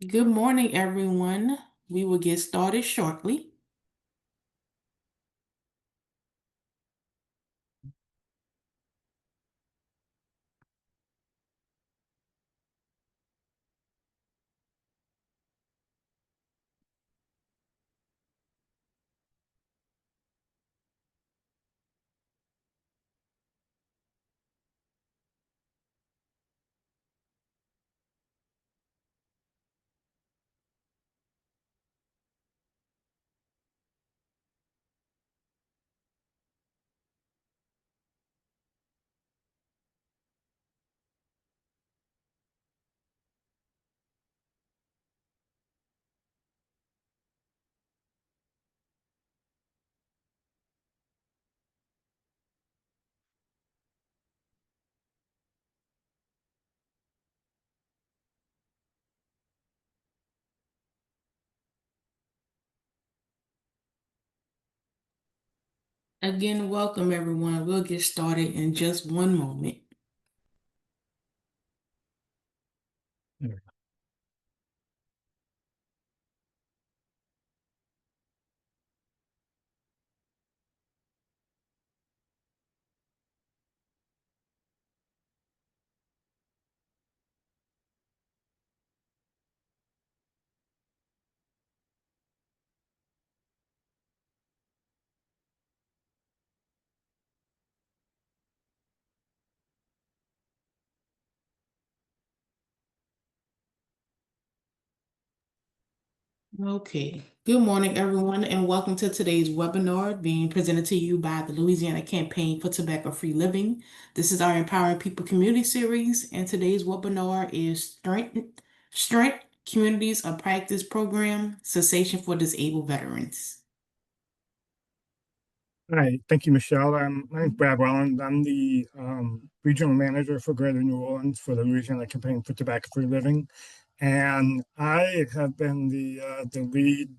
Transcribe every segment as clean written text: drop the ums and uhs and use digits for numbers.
Good morning, everyone. We will get started shortly. Again, welcome, everyone. We'll get started in just one moment. Okay. Good morning, everyone, and welcome to today's webinar being presented to you by the Louisiana Campaign for Tobacco-Free Living. This is our Empowering People Community Series, and today's webinar is Strength Communities of Practice Program, Cessation for Disabled Veterans. Hi, thank you, Michelle. My name is Brad Welland. I'm the regional manager for Greater New Orleans for the Louisiana Campaign for Tobacco-Free Living, and I have been the lead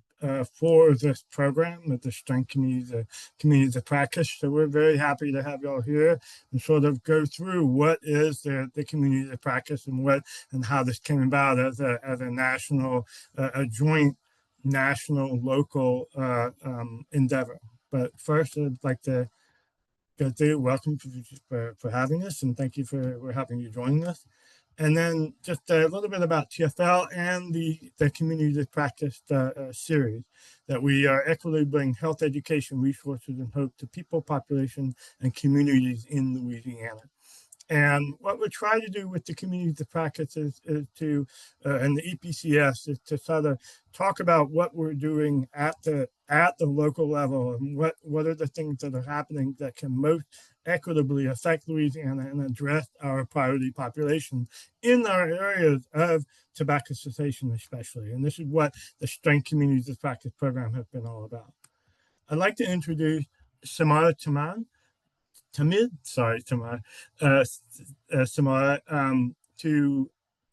for this program at the Strength Communities of Practice. So we're very happy to have y'all here and sort of go through what is the community of practice and how this came about as a national, a joint national local endeavor. But first, I'd like to go through welcome for having us, and thank you for having you joining us. And then just a little bit about TFL and the community practice series that we are equitably bring health education resources and hope to people, population, and communities in Louisiana. And what we're trying to do with the community practice is to, and the EPCS is to sort of talk about what we're doing at the local level and what are the things that are happening that can most equitably affect Louisiana and address our priority population in our areas of tobacco cessation especially. And this is what the Strength Communities Practice program has been all about. I'd like to introduce Samara Samara, to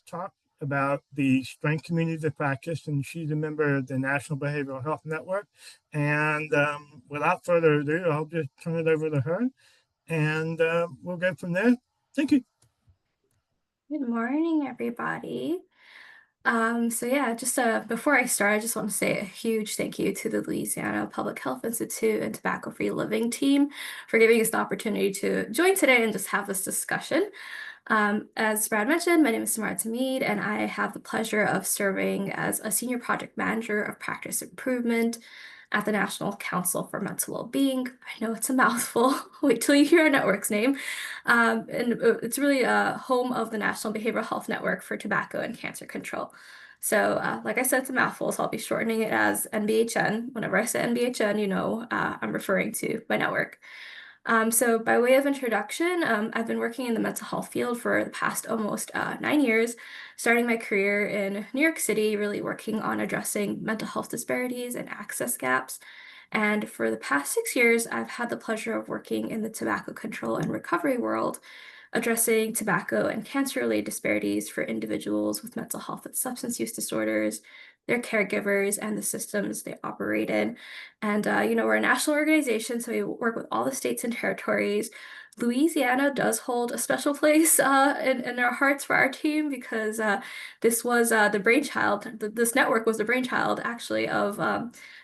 talk about the Strength Communities of Practice, and she's a member of the National Behavioral Health Network. And without further ado, I'll just turn it over to her, and we'll go from there. Thank you. Good morning, everybody. Just before I start, I just want to say a huge thank you to the Louisiana Public Health Institute and Tobacco-Free Living team for giving us the opportunity to join today and just have this discussion. As Brad mentioned, my name is Samara Tamid, and I have the pleasure of serving as a Senior Project Manager of Practice Improvement at the National Council for Mental Wellbeing. I know it's a mouthful. Wait till you hear our network's name. It's really a home of the National Behavioral Health Network for Tobacco and Cancer Control. So, like I said, it's a mouthful, so I'll be shortening it as NBHN. Whenever I say NBHN, I'm referring to my network. So by way of introduction, I've been working in the mental health field for the past almost 9 years, starting my career in New York City, really working on addressing mental health disparities and access gaps. And for the past 6 years, I've had the pleasure of working in the tobacco control and recovery world, addressing tobacco and cancer-related disparities for individuals with mental health and substance use disorders, their caregivers, and the systems they operate in. And, we're a national organization, so we work with all the states and territories Louisiana does hold a special place in our hearts for our team because this was the brainchild. This network was the brainchild actually of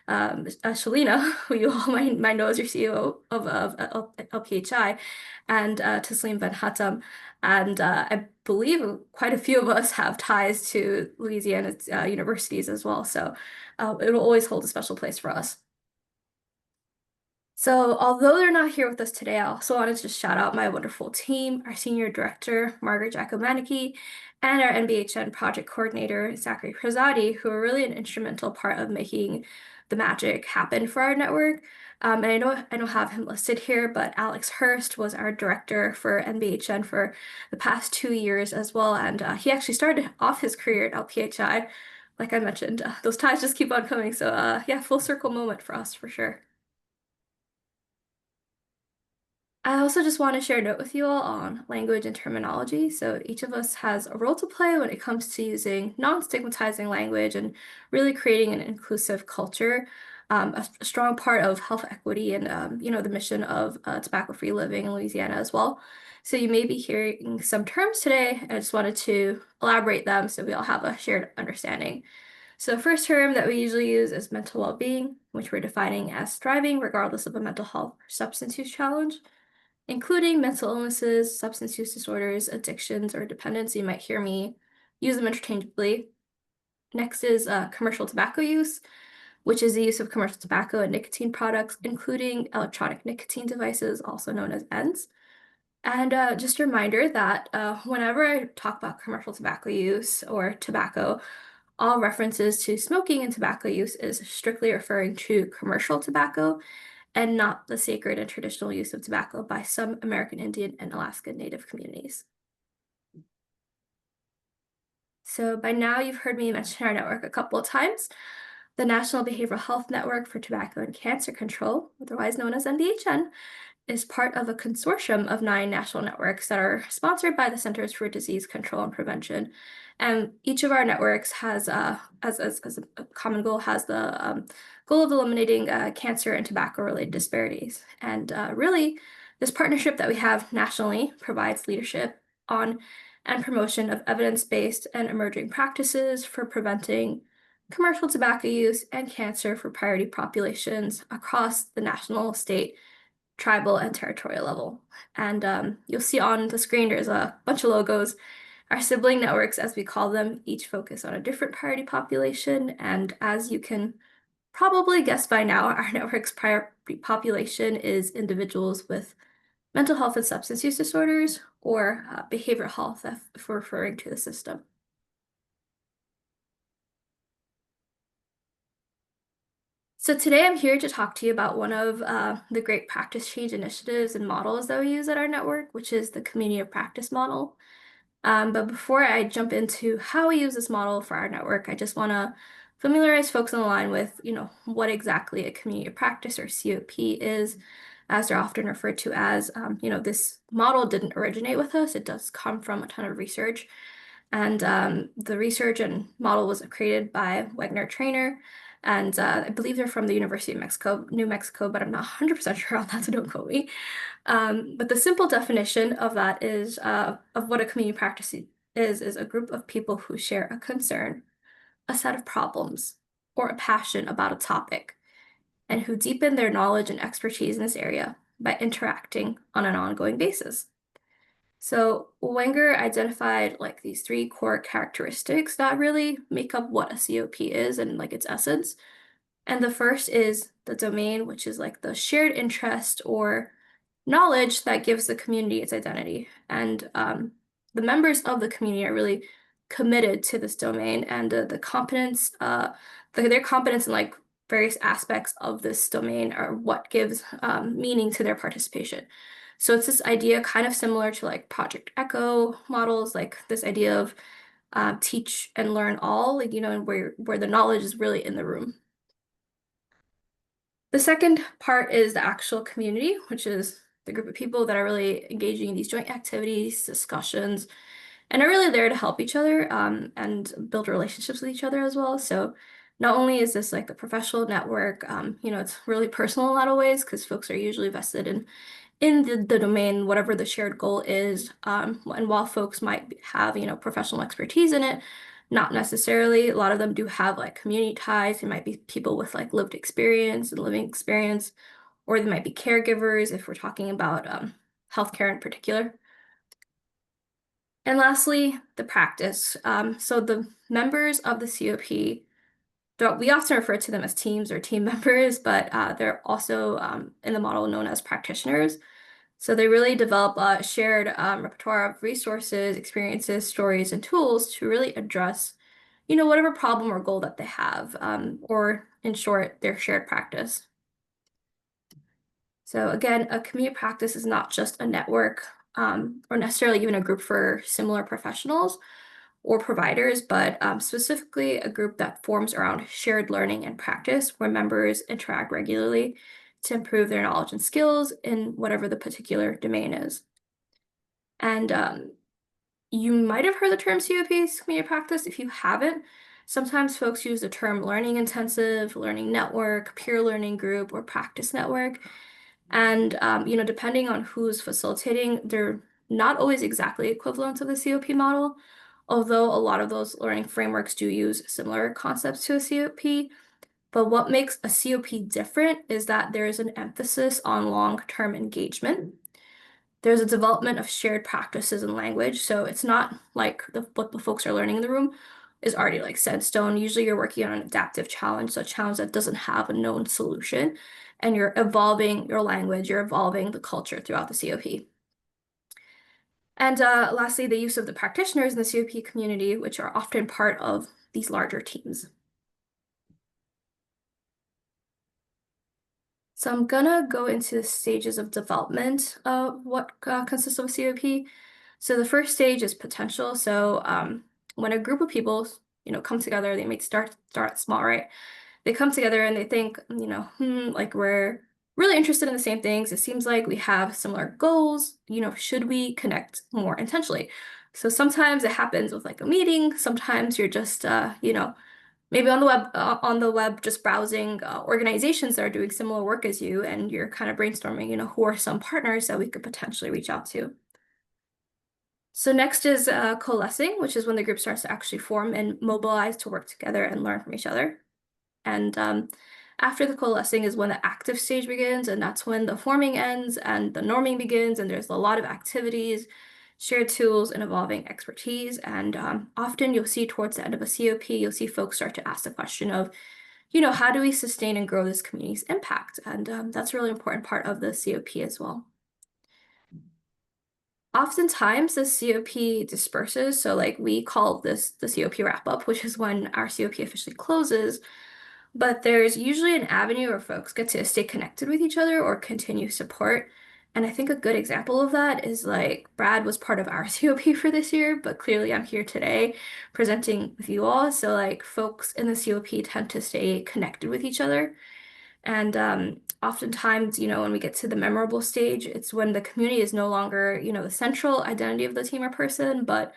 Shalina, who you all might know as your CEO of LPHI, and Taslim Ben Hattam. And I believe quite a few of us have ties to Louisiana's universities as well. So it will always hold a special place for us. So, although they're not here with us today, I also wanted to just shout out my wonderful team, our senior director, Margaret Giacomanicchi, and our NBHN project coordinator, Zachary Prezati, who are really an instrumental part of making the magic happen for our network. And I don't have him listed here, but Alex Hurst was our director for NBHN for the past 2 years as well. And he actually started off his career at LPHI. Like I mentioned, those ties just keep on coming. So, yeah, full circle moment for us for sure. I also just want to share a note with you all on language and terminology. So each of us has a role to play when it comes to using non-stigmatizing language and really creating an inclusive culture. A strong part of health equity and the mission of tobacco-free living in Louisiana as well. So you may be hearing some terms today, and I just wanted to elaborate them so we all have a shared understanding. So the first term that we usually use is mental well-being, which we're defining as thriving regardless of a mental health or substance use challenge including mental illnesses, substance use disorders, addictions, or dependence. You might hear me use them interchangeably. Next is commercial tobacco use, which is the use of commercial tobacco and nicotine products, including electronic nicotine devices, also known as ENDs. And just a reminder that whenever I talk about commercial tobacco use or tobacco, all references to smoking and tobacco use is strictly referring to commercial tobacco and not the sacred and traditional use of tobacco by some American Indian and Alaska Native communities. So by now you've heard me mention our network a couple of times. The National Behavioral Health Network for Tobacco and Cancer Control, otherwise known as NBHN, is part of a consortium of 9 national networks that are sponsored by the Centers for Disease Control and Prevention. And each of our networks has, as a common goal, has the goal of eliminating cancer and tobacco-related disparities. And really, this partnership that we have nationally provides leadership on and promotion of evidence-based and emerging practices for preventing commercial tobacco use and cancer for priority populations across the national, state, tribal, and territorial level. And you'll see on the screen there's a bunch of logos. Our sibling networks, as we call them, each focus on a different priority population. And as you can probably guess by now, our network's priority population is individuals with mental health and substance use disorders or behavioral health if we're referring to the system. So today I'm here to talk to you about one of the great practice change initiatives and models that we use at our network, which is the community of practice model. But before I jump into how we use this model for our network, I just want to familiarize folks on the line with, what exactly a community of practice or COP is, as they're often referred to as. This model didn't originate with us. It does come from a ton of research. And the research and model was created by Wegner Trainer. And I believe they're from the University of Mexico, New Mexico, but I'm not 100% sure on that, so don't quote me. But the simple definition of that is of what a community practice is a group of people who share a concern, a set of problems, or a passion about a topic, and who deepen their knowledge and expertise in this area by interacting on an ongoing basis. So Wenger identified like these 3 core characteristics that really make up what a COP is and like its essence. And the first is the domain, which is like the shared interest or knowledge that gives the community its identity. And the members of the community are really committed to this domain and the competence, their competence in like various aspects of this domain are what gives meaning to their participation. So it's this idea kind of similar to like Project Echo models, like this idea of teach and learn all, like, where the knowledge is really in the room. The second part is the actual community, which is the group of people that are really engaging in these joint activities, discussions, and are really there to help each other and build relationships with each other as well. So not only is this like a professional network, it's really personal in a lot of ways because folks are usually vested in in the domain, whatever the shared goal is. And while folks might have, professional expertise in it, not necessarily. A lot of them do have like community ties. They might be people with like lived experience and living experience, or they might be caregivers if we're talking about healthcare in particular. And lastly, the practice. So the members of the COP, we often refer to them as teams or team members, but they're also in the model known as practitioners. So they really develop a shared repertoire of resources, experiences, stories, and tools to really address, whatever problem or goal that they have, or in short, their shared practice. So again, a community practice is not just a network or necessarily even a group for similar professionals or providers, but specifically a group that forms around shared learning and practice where members interact regularly to improve their knowledge and skills in whatever the particular domain is. And you might have heard the term COP's community practice. If you haven't, sometimes folks use the term learning intensive, learning network, peer learning group, or practice network. And, depending on who's facilitating, they're not always exactly equivalent to the COP model, although a lot of those learning frameworks do use similar concepts to a COP. But what makes a COP different is that there is an emphasis on long-term engagement. There's a development of shared practices and language, so it's not like what the folks are learning in the room is already like set in stone. Usually you're working on an adaptive challenge, so a challenge that doesn't have a known solution, and you're evolving your language, you're evolving the culture throughout the COP. And lastly, the use of the practitioners in the COP community, which are often part of these larger teams. So I'm gonna go into the stages of development of what consists of a COP. So the first stage is potential. So when a group of people, come together, they might start small, right? They come together and they think, like we're really interested in the same things. It seems like we have similar goals. Should we connect more intentionally? So sometimes it happens with like a meeting. Sometimes you're just, maybe on the web, just browsing organizations that are doing similar work as you, and you're kind of brainstorming, who are some partners that we could potentially reach out to. So next is coalescing, which is when the group starts to actually form and mobilize to work together and learn from each other. And after the coalescing is when the active stage begins, and that's when the forming ends and the norming begins, and there's a lot of activities, shared tools, and evolving expertise. And often you'll see towards the end of a COP, you'll see folks start to ask the question of, how do we sustain and grow this community's impact? And that's a really important part of the COP as well. Oftentimes the COP disperses, so like we call this the COP wrap up, which is when our COP officially closes. But there's usually an avenue where folks get to stay connected with each other or continue support. And I think a good example of that is like Brad was part of our COP for this year, but clearly I'm here today presenting with you all. So like folks in the COP tend to stay connected with each other. And oftentimes, when we get to the memorable stage, it's when the community is no longer, the central identity of the team or person, but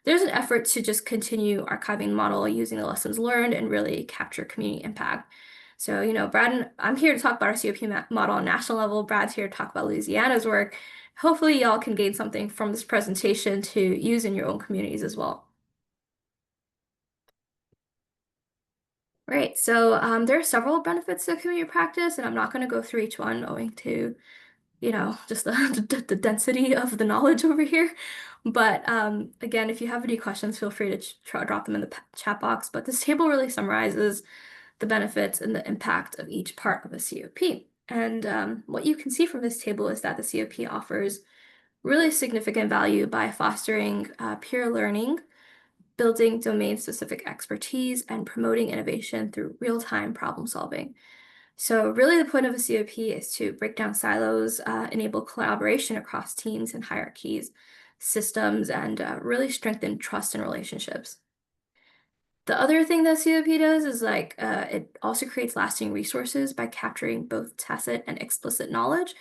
there's an effort to just continue archiving the model using the lessons learned and really capture community impact. So, Brad and I'm here to talk about our COP model on national level. Brad's here to talk about Louisiana's work. Hopefully y'all can gain something from this presentation to use in your own communities as well. Right, so there are several benefits to community practice, and I'm not going to go through each one owing to, just the density of the knowledge over here. But again, if you have any questions, feel free to drop them in the chat box. But this table really summarizes the benefits and the impact of each part of a COP. And what you can see from this table is that the COP offers really significant value by fostering peer learning, building domain-specific expertise, and promoting innovation through real-time problem solving. So really the point of a COP is to break down silos, enable collaboration across teams and hierarchies, systems, and really strengthen trust and relationships. The other thing that COP does is like it also creates lasting resources by capturing both tacit and explicit knowledge,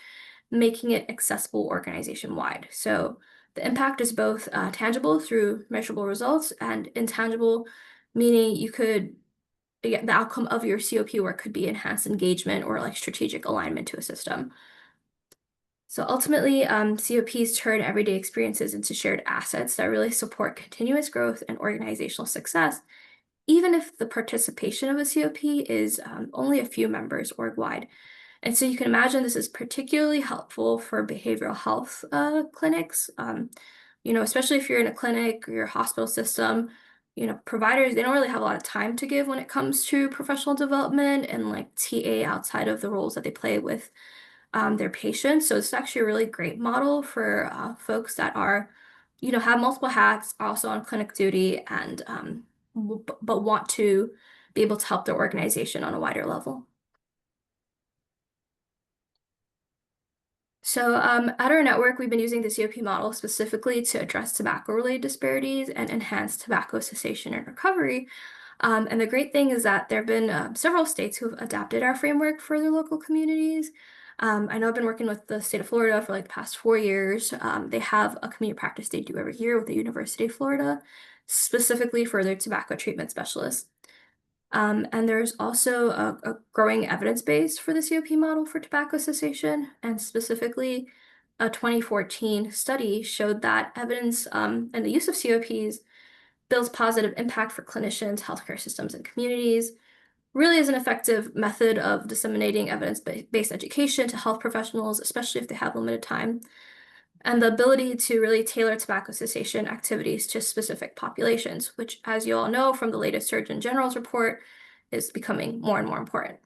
making it accessible organization-wide. So the impact is both tangible through measurable results and intangible, meaning the outcome of your COP work could be enhanced engagement or like strategic alignment to a system. So ultimately, COPs turn everyday experiences into shared assets that really support continuous growth and organizational success, even if the participation of a COP is only a few members org-wide. And so you can imagine this is particularly helpful for behavioral health clinics. Especially if you're in a clinic or your hospital system, providers, they don't really have a lot of time to give when it comes to professional development and like TA outside of the roles that they play with their patients. So it's actually a really great model for folks that are, have multiple hats, are also on clinic duty, and but want to be able to help their organization on a wider level. So at our network, we've been using the COP model specifically to address tobacco-related disparities and enhance tobacco cessation and recovery. And the great thing is that there have been several states who have adapted our framework for their local communities. I know I've been working with the state of Florida for like the past 4 years. They have a community practice they do every year with the University of Florida, specifically for their tobacco treatment specialists. And there's also a growing evidence base for the COP model for tobacco cessation, and specifically a 2014 study showed that evidence and the use of COPs builds positive impact for clinicians, healthcare systems, and communities, really is an effective method of disseminating evidence-based education to health professionals, especially if they have limited time, and the ability to really tailor tobacco cessation activities to specific populations, which, as you all know from the latest Surgeon General's report, is becoming more and more important.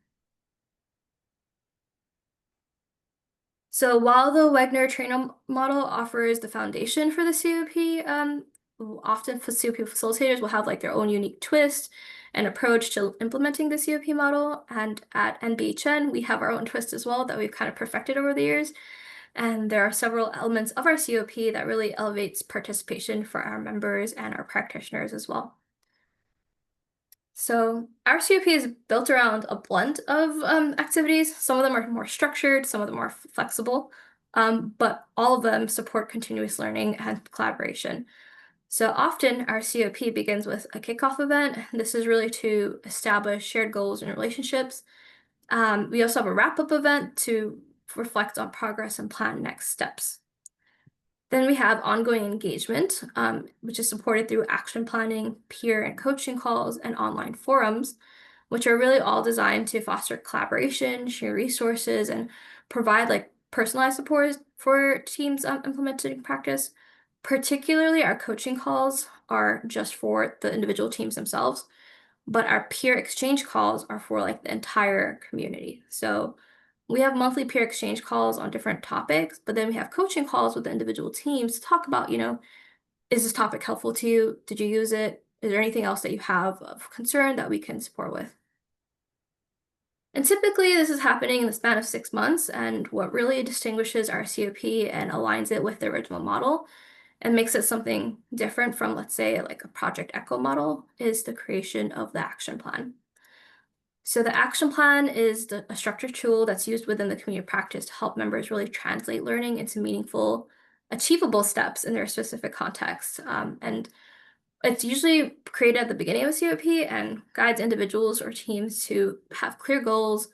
So while the Wegner-Trainor model offers the foundation for the COP, often COP facilitators will have like their own unique twist and approach to implementing the COP model. And at NBHN, we have our own twist as well that we've kind of perfected over the years. And there are several elements of our COP that really elevates participation for our members and our practitioners as well. So our COP is built around a blend of activities. Some of them are more structured, some of them are flexible, but all of them support continuous learning and collaboration. So often our COP begins with a kickoff event. This is really to establish shared goals and relationships. We also have a wrap-up event to reflect on progress and plan next steps. Then we have ongoing engagement, which is supported through action planning, peer and coaching calls, and online forums, which are really all designed to foster collaboration, share resources, and provide like personalized support for teams implementing practice. Particularly, our coaching calls are just for the individual teams themselves, but our peer exchange calls are for like the entire community. So we have monthly peer exchange calls on different topics, but then we have coaching calls with the individual teams to talk about, is this topic helpful to you? Did you use it? Is there anything else that you have of concern that we can support with? And typically this is happening in the span of 6 months, and what really distinguishes our COP and aligns it with the original model and makes it something different from, let's say, like a Project Echo model is the creation of the action plan. So the action plan is a structured tool that's used within the community practice to help members really translate learning into meaningful, achievable steps in their specific context. And it's usually created at the beginning of a COP and guides individuals or teams to have clear goals,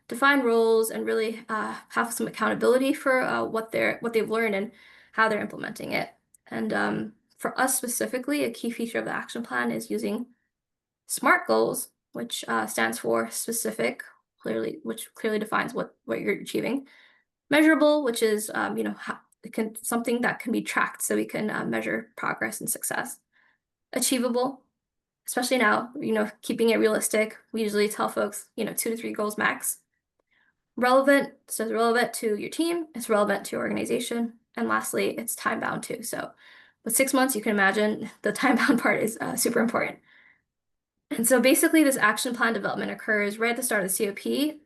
define roles, and really have some accountability for what they've learned and how they're implementing it. And for us specifically, a key feature of the action plan is using SMART goals, which stands for specific, which clearly defines what you're achieving. Measurable, which is something that can be tracked, so we can measure progress and success. Achievable, especially now, keeping it realistic. We usually tell folks, 2 to 3 goals max. Relevant, so it's relevant to your team, it's relevant to your organization, and lastly, it's time bound too. So with 6 months, you can imagine the time bound part is super important. And so basically this action plan development occurs right at the start of the COP.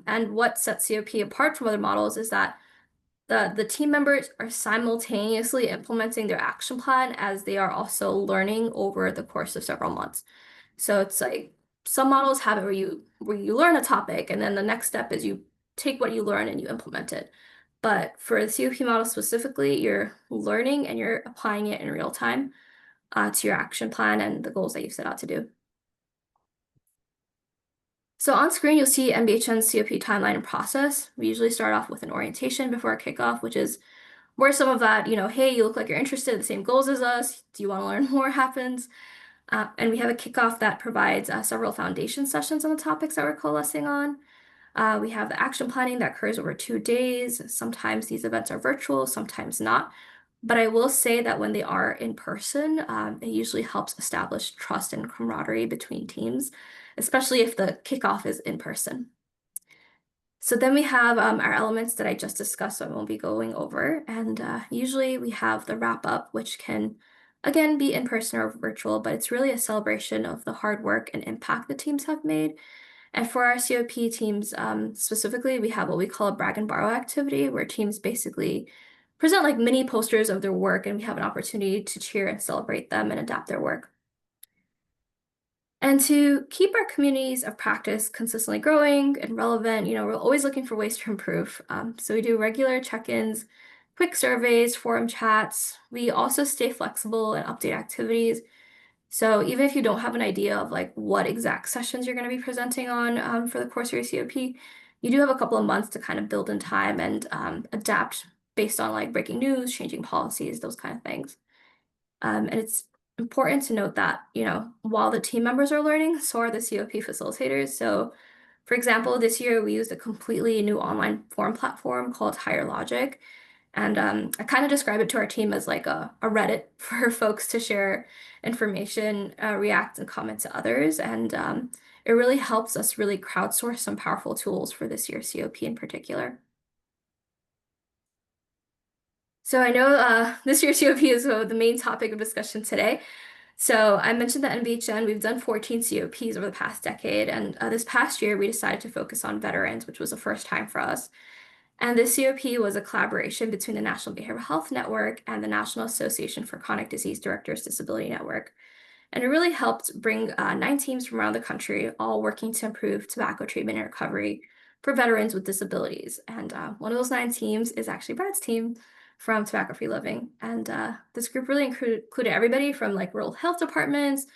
And what sets COP apart from other models is that the team members are simultaneously implementing their action plan as they are also learning over the course of several months. So it's like some models have it where you learn a topic and then the next step is you take what you learn and you implement it. But for the COP model specifically, you're learning and you're applying it in real time to your action plan and the goals that you've set out to do. So on screen, you'll see MBHN's COP timeline and process. We usually start off with an orientation before our kickoff, which is where some of that, hey, you look like you're interested in the same goals as us. Do you want to learn more happens? And we have a kickoff that provides several foundation sessions on the topics that we're coalescing on. We have the action planning that occurs over 2 days. Sometimes these events are virtual, sometimes not. But I will say that when they are in person, it usually helps establish trust and camaraderie between teams, especially if the kickoff is in person. So then we have our elements that I just discussed, so I won't be going over. And usually we have the wrap up, which can, again, be in person or virtual, but it's really a celebration of the hard work and impact the teams have made. And for our COP teams specifically, we have what we call a brag and borrow activity, where teams basically present like mini posters of their work, and we have an opportunity to cheer and celebrate them and adapt their work. And to keep our communities of practice consistently growing and relevant, we're always looking for ways to improve. So we do regular check-ins, quick surveys, forum chats. We also stay flexible and update activities. So even if you don't have an idea of like what exact sessions you're going to be presenting on for the course of your COP, you do have a couple of months to kind of build in time and adapt based on like breaking news, changing policies, those kind of things. And it's important to note that, while the team members are learning, so are the COP facilitators. So for example, this year we used a completely new online forum platform called Higher Logic. And I kind of describe it to our team as like a Reddit for folks to share information, react, and comment to others. And it really helps us really crowdsource some powerful tools for this year's COP in particular. So I know this year's COP is the main topic of discussion today. So I mentioned the NBHN, we've done 14 COPs over the past decade, and this past year we decided to focus on veterans, which was the first time for us. And this COP was a collaboration between the National Behavioral Health Network and the National Association for Chronic Disease Directors Disability Network. And it really helped bring 9 teams from around the country, all working to improve tobacco treatment and recovery for veterans with disabilities. And one of those 9 teams is actually Brad's team from Tobacco-Free Living. And this group really included everybody from like rural health departments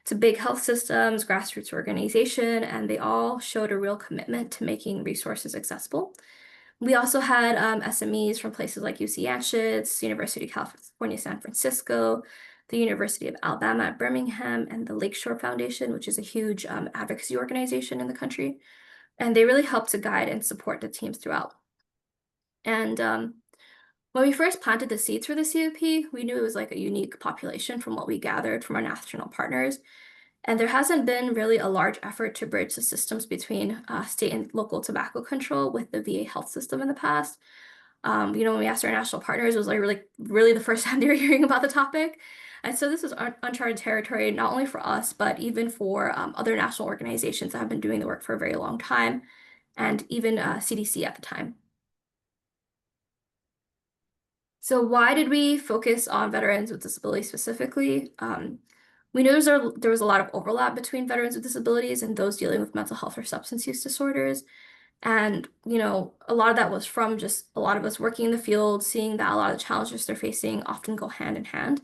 to big health systems, grassroots organization, and they all showed a real commitment to making resources accessible. We also had SMEs from places like UC Anschutz, University of California, San Francisco, the University of Alabama at Birmingham, and the Lakeshore Foundation, which is a huge advocacy organization in the country. And they really helped to guide and support the teams throughout. And when we first planted the seeds for the COP, we knew it was like a unique population from what we gathered from our national partners. And there hasn't been really a large effort to bridge the systems between state and local tobacco control with the VA health system in the past. When we asked our national partners, it was like really the first time they were hearing about the topic. And so this is uncharted territory, not only for us, but even for other national organizations that have been doing the work for a very long time, and even CDC at the time. So why did we focus on veterans with disabilities specifically? We know there was a lot of overlap between veterans with disabilities and those dealing with mental health or substance use disorders. And, a lot of that was from just a lot of us working in the field, seeing that a lot of the challenges they're facing often go hand in hand.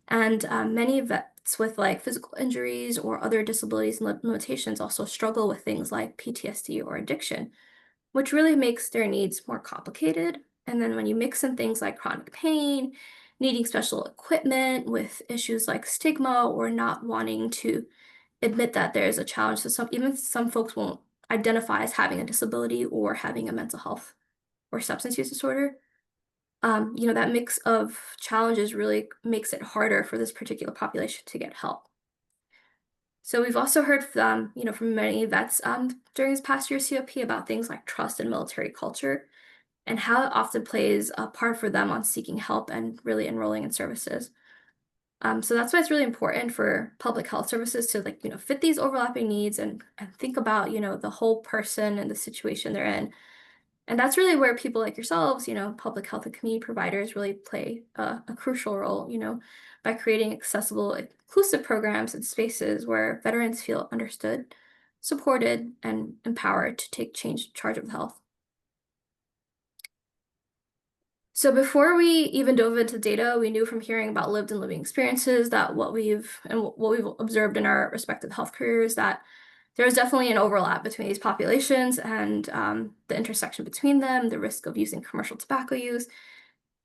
And many vets with like physical injuries or other disabilities and limitations also struggle with things like PTSD or addiction, which really makes their needs more complicated. And then when you mix in things like chronic pain, needing special equipment with issues like stigma or not wanting to admit that there is a challenge, so even some folks won't identify as having a disability or having a mental health or substance use disorder. That mix of challenges really makes it harder for this particular population to get help. So we've also heard from many vets during this past year's COP about things like trust in military culture and how it often plays a part for them on seeking help and really enrolling in services. So that's why it's really important for public health services to fit these overlapping needs and think about, the whole person and the situation they're in. And that's really where people like yourselves, public health and community providers really play a crucial role, by creating accessible, inclusive programs and spaces where veterans feel understood, supported, and empowered to take charge of health. So before we even dove into data, we knew from hearing about lived and living experiences that what we've observed in our respective health careers that there's definitely an overlap between these populations and the intersection between them, the risk of using commercial tobacco use.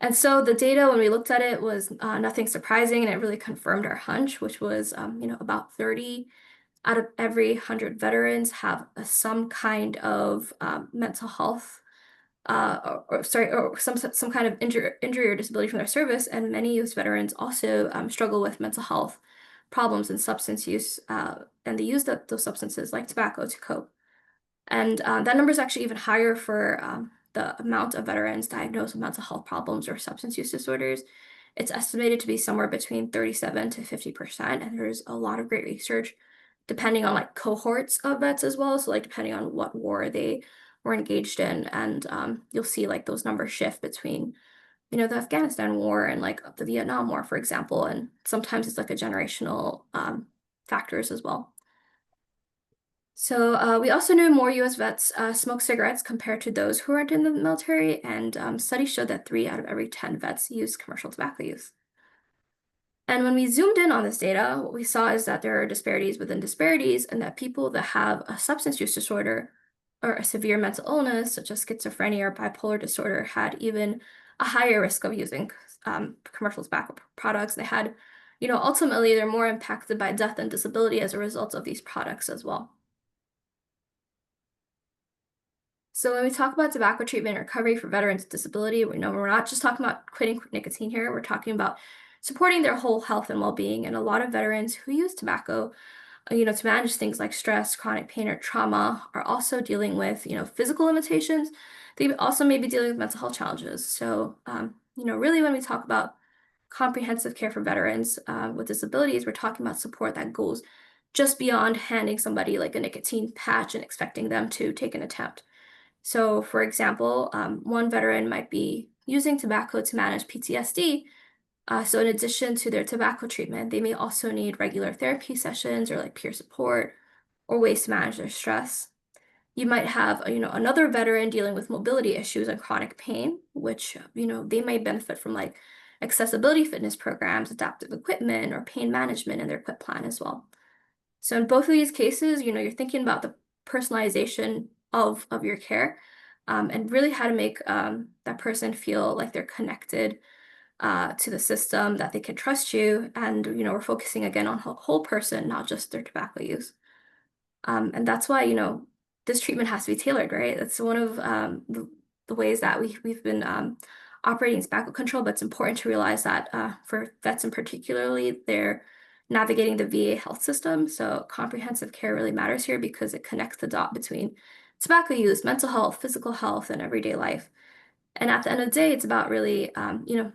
And so the data, when we looked at it, was nothing surprising, and it really confirmed our hunch, which was, about 30 out of every 100 veterans have some kind of mental health, or some kind of injury or disability from their service, and many U.S. veterans also struggle with mental health problems and substance use, and they use those substances like tobacco to cope. And that number is actually even higher for the amount of veterans diagnosed with mental health problems or substance use disorders. It's estimated to be somewhere between 37 to 50%, and there's a lot of great research depending on like cohorts of vets as well. So like depending on what war they were engaged in, and you'll see like those numbers shift between the Afghanistan war and like the Vietnam War, for example, and sometimes it's like a generational factors as well. So we also knew more U.S. vets smoke cigarettes compared to those who aren't in the military, and studies showed that 3 out of every 10 vets use commercial tobacco use. And when we zoomed in on this data, what we saw is that there are disparities within disparities, and that people that have a substance use disorder or a severe mental illness, such as schizophrenia or bipolar disorder, had even a higher risk of using commercial tobacco products. They had, ultimately, they're more impacted by death and disability as a result of these products as well. So when we talk about tobacco treatment and recovery for veterans with disability, we know we're not just talking about quitting nicotine here. We're talking about supporting their whole health and well-being. And a lot of veterans who use tobacco, to manage things like stress, chronic pain, or trauma are also dealing with, physical limitations. They also may be dealing with mental health challenges. So, really when we talk about comprehensive care for veterans with disabilities, we're talking about support that goes just beyond handing somebody like a nicotine patch and expecting them to take an attempt. So, for example, one veteran might be using tobacco to manage PTSD. So, in addition to their tobacco treatment, they may also need regular therapy sessions or like peer support or ways to manage their stress. You might have, another veteran dealing with mobility issues and chronic pain, which, they may benefit from like accessibility fitness programs, adaptive equipment, or pain management in their quit plan as well. So in both of these cases, you're thinking about the personalization of your care, and really how to make that person feel like they're connected to the system, that they can trust you, and we're focusing again on whole person, not just their tobacco use. And that's why this treatment has to be tailored, right? That's one of the ways that we've been operating tobacco control, but it's important to realize that for vets in particularly, they're navigating the VA health system. So comprehensive care really matters here because it connects the dot between tobacco use, mental health, physical health, and everyday life. And at the end of the day, it's about really,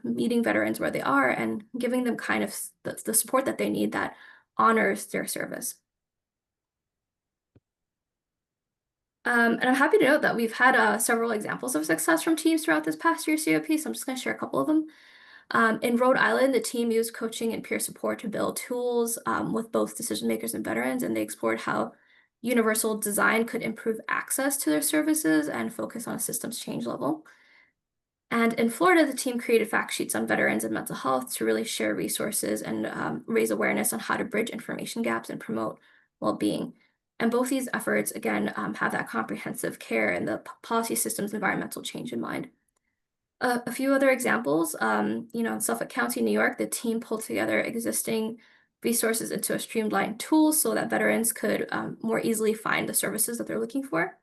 meeting veterans where they are and giving them kind of the support that they need that honors their service. And I'm happy to note that we've had several examples of success from teams throughout this past year's COP, so I'm just going to share a couple of them. In Rhode Island, the team used coaching and peer support to build tools with both decision makers and veterans, and they explored how universal design could improve access to their services and focus on a systems change level. And in Florida, the team created fact sheets on veterans and mental health to really share resources and raise awareness on how to bridge information gaps and promote well-being. And both these efforts, again, have that comprehensive care and the policy systems environmental change in mind. A few other examples, in Suffolk County, New York, the team pulled together existing resources into a streamlined tool so that veterans could more easily find the services that they're looking for.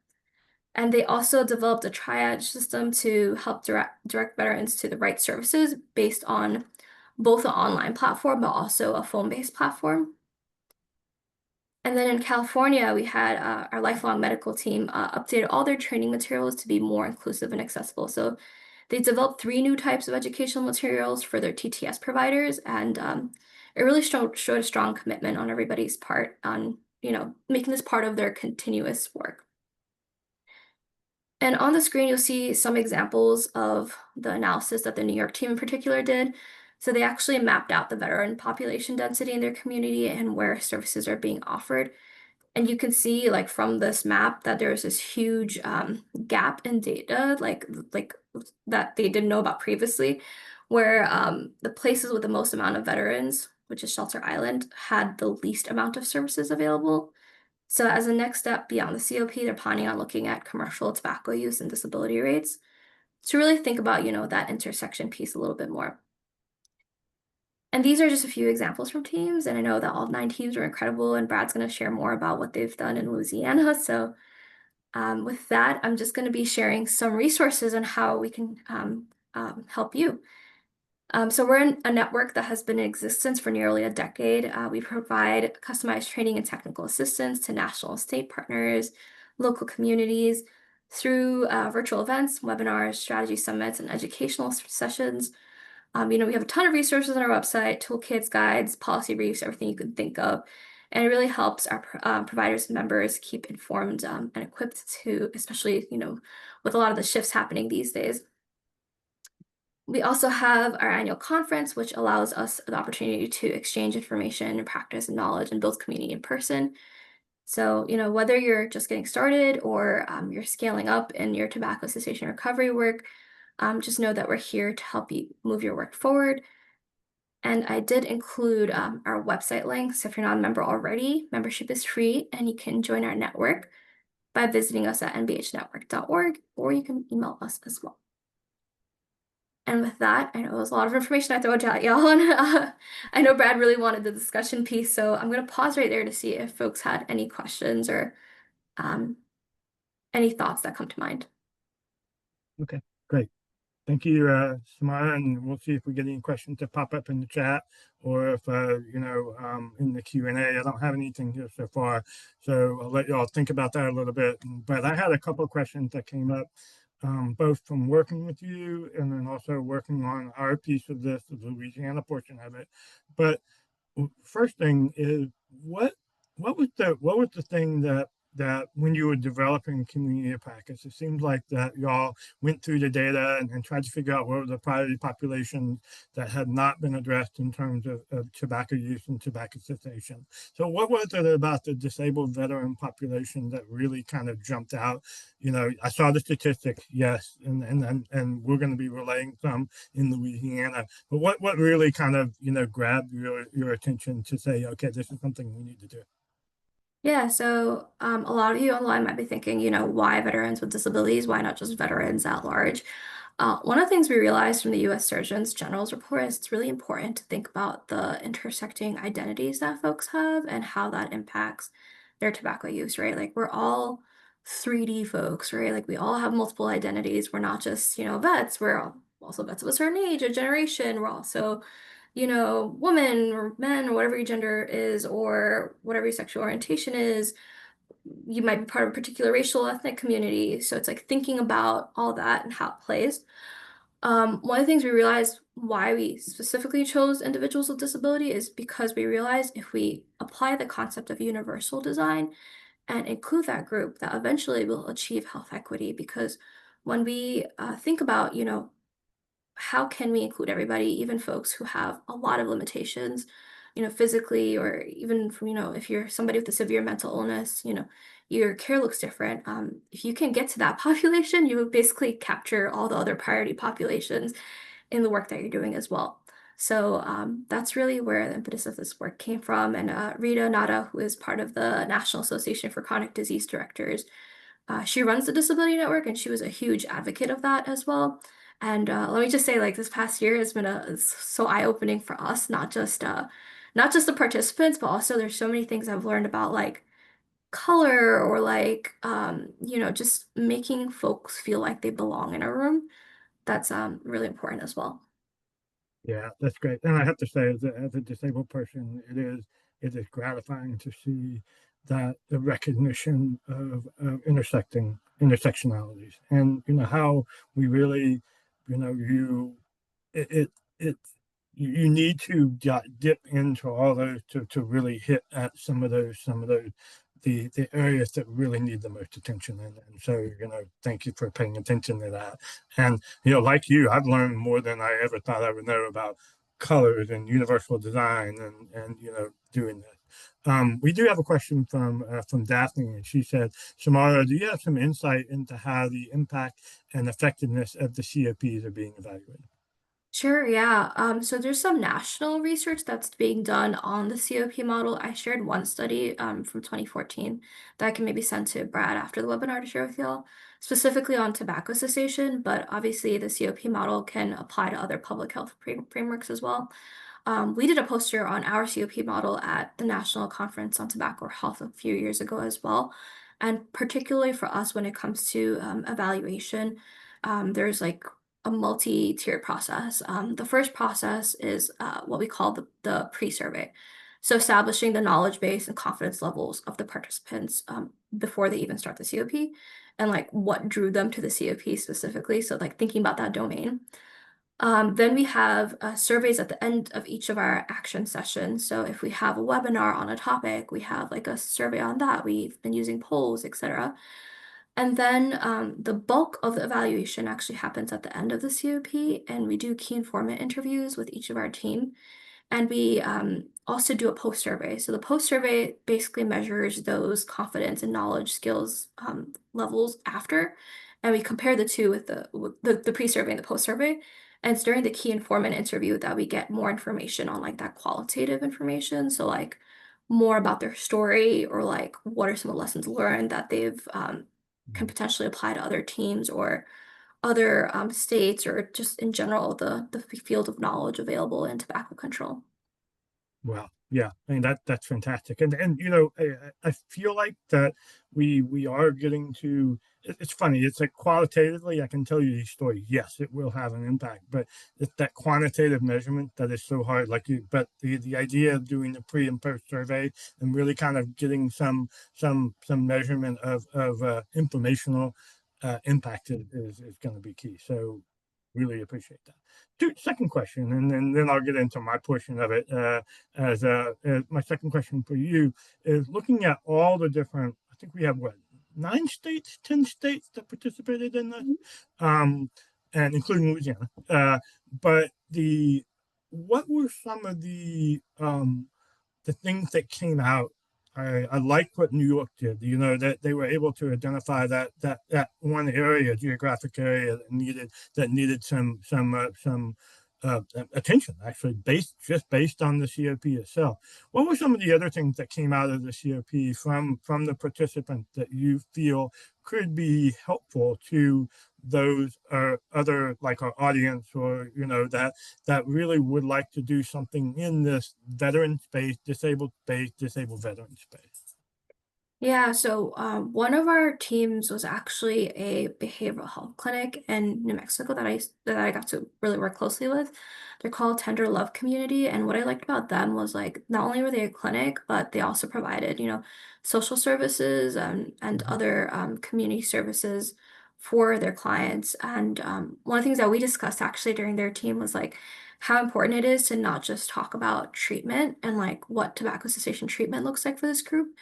And they also developed a triage system to help direct veterans to the right services based on both an online platform, but also a phone-based platform. And then in California, we had our lifelong medical team updated all their training materials to be more inclusive and accessible. So they developed 3 new types of educational materials for their TTS providers, and it really showed a strong commitment on everybody's part on, making this part of their continuous work. And on the screen, you'll see some examples of the analysis that the New York team in particular did. So they actually mapped out the veteran population density in their community and where services are being offered. And you can see, like, from this map that there's this huge gap in data, like that they didn't know about previously, where the places with the most amount of veterans, which is Shelter Island, had the least amount of services available. So as a next step beyond the COP, they're planning on looking at commercial tobacco use and disability rates to really think about, that intersection piece a little bit more. And these are just a few examples from teams, and I know that all 9 teams are incredible, and Brad's going to share more about what they've done in Louisiana. So with that, I'm just going to be sharing some resources on how we can help you. So we're in a network that has been in existence for nearly a decade. We provide customized training and technical assistance to national and state partners, local communities through virtual events, webinars, strategy summits, and educational sessions. We have a ton of resources on our website, toolkits, guides, policy briefs, everything you can think of. And it really helps our providers and members keep informed and equipped to, especially, with a lot of the shifts happening these days. We also have our annual conference, which allows us the opportunity to exchange information and practice and knowledge and build community in person. So, whether you're just getting started or you're scaling up in your tobacco cessation recovery work, just know that we're here to help you move your work forward. And I did include our website link. So if you're not a member already, membership is free and you can join our network by visiting us at nbhnetwork.org, or you can email us as well. And with that, I know it was a lot of information I threw at y'all, and I know Brad really wanted the discussion piece, so I'm going to pause right there to see if folks had any questions or any thoughts that come to mind. Okay, great. Thank you, Samara, and we'll see if we get any questions that pop up in the chat, or if, in the Q&A. I don't have anything here so far, so I'll let y'all think about that a little bit. But I had a couple of questions that came up, both from working with you and then also working on our piece of this, the Louisiana portion of it. But first thing is, what was the thing that when you were developing community packets, it seems like that y'all went through the data and tried to figure out what were the priority populations that had not been addressed in terms of tobacco use and tobacco cessation. So what was it about the disabled veteran population that really kind of jumped out? I saw the statistics, yes, and we're going to be relaying some in Louisiana. But what really kind of grabbed your attention to say, okay, this is something we need to do? Yeah, so a lot of you online might be thinking, why veterans with disabilities? Why not just veterans at large? One of the things we realized from the U.S. Surgeon General's report is it's really important to think about the intersecting identities that folks have and how that impacts their tobacco use, right? Like we're all 3D folks, right? Like we all have multiple identities. We're not just, vets. We're also vets of a certain age, a generation. We're also woman or men or whatever your gender is or whatever your sexual orientation is. You might be part of a particular racial ethnic community. So it's like thinking about all that and how it plays. One of the things we realized why we specifically chose individuals with disability is because we realized if we apply the concept of universal design and include that group, that eventually we'll achieve health equity. Because when we think about, how can we include everybody, even folks who have a lot of limitations, physically, or even from, if you're somebody with a severe mental illness, your care looks different. If you can get to that population, you would basically capture all the other priority populations in the work that you're doing as well. So that's really where the impetus of this work came from. And Rita Nada, who is part of the National Association for Chronic Disease Directors, she runs the Disability Network, and she was a huge advocate of that as well. And let me just say, like this past year has been so eye-opening for us, not just the participants, but also there's so many things I've learned about like color or like just making folks feel like they belong in a room. That's really important as well. Yeah, that's great. And I have to say, as a disabled person, it is gratifying to see that the recognition of intersectionalities, and how we really, you it it you need to dip into all those to really hit at some of those the areas that really need the most attention. And so, thank you for paying attention to that. And, like you, I've learned more than I ever thought I would know about colors and universal design and doing this. We do have a question from Daphne, and she said, Samara, do you have some insight into how the impact and effectiveness of the COPs are being evaluated? Sure, yeah. So there's some national research that's being done on the COP model. I shared one study from 2014 that I can maybe send to Brad after the webinar to share with y'all, specifically on tobacco cessation, but obviously the COP model can apply to other public health frameworks as well. We did a poster on our COP model at the National Conference on Tobacco Health a few years ago as well. And particularly for us, when it comes to evaluation, there's like a multi-tiered process. The first process is what we call the pre-survey. So establishing the knowledge base and confidence levels of the participants before they even start the COP and like what drew them to the COP specifically. So like thinking about that domain. Then we have surveys at the end of each of our action sessions. So if we have a webinar on a topic, we have like a survey on that. We've been using polls, etc. And then the bulk of the evaluation actually happens at the end of the COP, and we do key informant interviews with each of our team. And we also do a post survey. So the post survey basically measures those confidence and knowledge skills levels after, and we compare the two with the pre-survey and the post survey. And it's during the key informant interview that we get more information on like that qualitative information. So like more about their story or like what are some of the lessons learned that they've can potentially apply to other teams or other states or just in general the field of knowledge available in tobacco control. Well, yeah, I mean that's fantastic, and I feel like that we are getting to. It's funny. It's like qualitatively, I can tell you these stories. Yes, it will have an impact, but it's that quantitative measurement that is so hard. Like you, but the idea of doing the pre and post survey and really kind of getting some measurement of informational impact is going to be key. So really appreciate that. Second question, and then I'll get into my portion of it. As my second question for you is looking at all the different. I think we have what 9 states, 10 states that participated in this, um, and including Louisiana. But the what were some of the things that came out. I like what New York did. That they were able to identify that one area, geographic area that needed some attention, actually, based on the COP itself. What were some of the other things that came out of the COP from the participants that you feel could be helpful to those other like our audience, or that really would like to do something in this veteran space, disabled veteran space? Yeah, so one of our teams was actually a behavioral health clinic in New Mexico that I got to really work closely with. They're called Tender Love Community, and what I liked about them was like not only were they a clinic, but they also provided, social services and Mhm. other community services for their clients. And one of the things that we discussed actually during their team was like how important it is to not just talk about treatment and like what tobacco cessation treatment looks like for this group,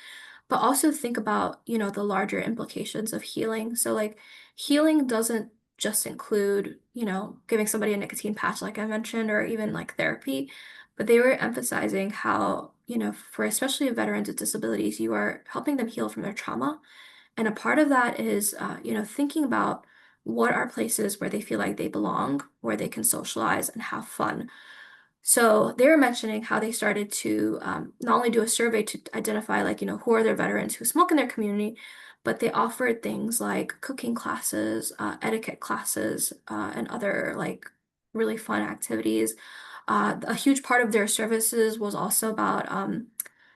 but also think about, the larger implications of healing. So like healing doesn't just include, giving somebody a nicotine patch like I mentioned, or even like therapy, but they were emphasizing how, for especially veterans with disabilities, you are helping them heal from their trauma. And a part of that is, thinking about what are places where they feel like they belong, where they can socialize and have fun. So they were mentioning how they started to not only do a survey to identify, like, who are their veterans who smoke in their community, but they offered things like cooking classes, etiquette classes, and other like really fun activities. A huge part of their services was also about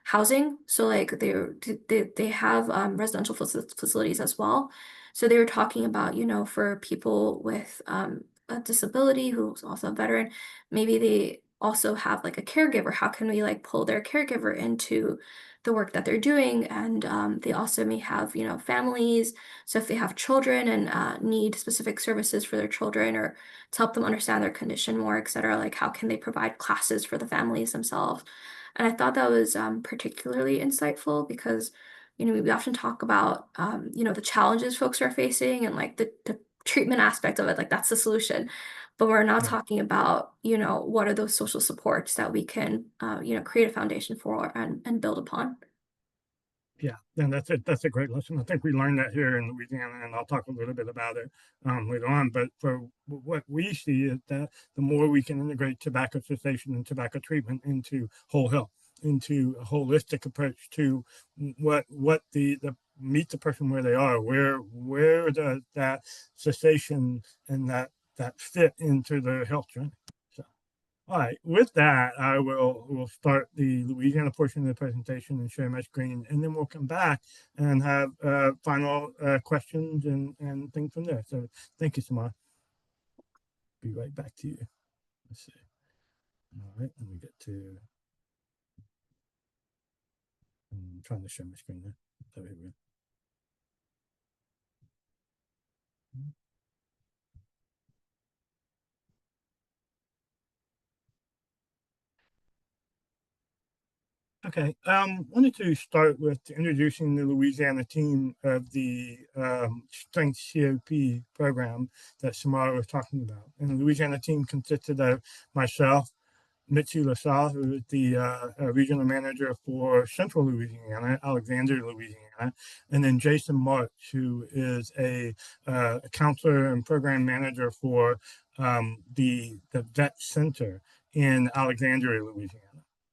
housing. So like they have residential facilities as well. So they were talking about, for people with a disability who's also a veteran, maybe they also have like a caregiver. How can we like pull their caregiver into the work that they're doing? And they also may have, families. So if they have children and need specific services for their children or to help them understand their condition more, et cetera, like how can they provide classes for the families themselves? And I thought that was particularly insightful because, we often talk about, the challenges folks are facing and like the treatment aspect of it, like that's the solution. But we're not Right. talking about, what are those social supports that we can, create a foundation for and build upon. Yeah, and that's a great lesson. I think we learned that here in Louisiana, and I'll talk a little bit about it later on. But for what we see is that the more we can integrate tobacco cessation and tobacco treatment into whole health, into a holistic approach to what the meet the person where they are, where does that cessation and that fit into their health journey. So. All right, with that, will start the Louisiana portion of the presentation and share my screen, and then we'll come back and have final questions and things from there. So thank you, Samar. Be right back to you. Let's see. All right, let me get to. I'm trying to share my screen there. So here we go. Okay, wanted to start with introducing the Louisiana team of the Strength COP program that Samara was talking about. And the Louisiana team consisted of myself, Mitzi LaSalle, who is the regional manager for Central Louisiana, Alexandria, Louisiana, and then Jason March, who is a counselor and program manager for the Vet Center in Alexandria, Louisiana.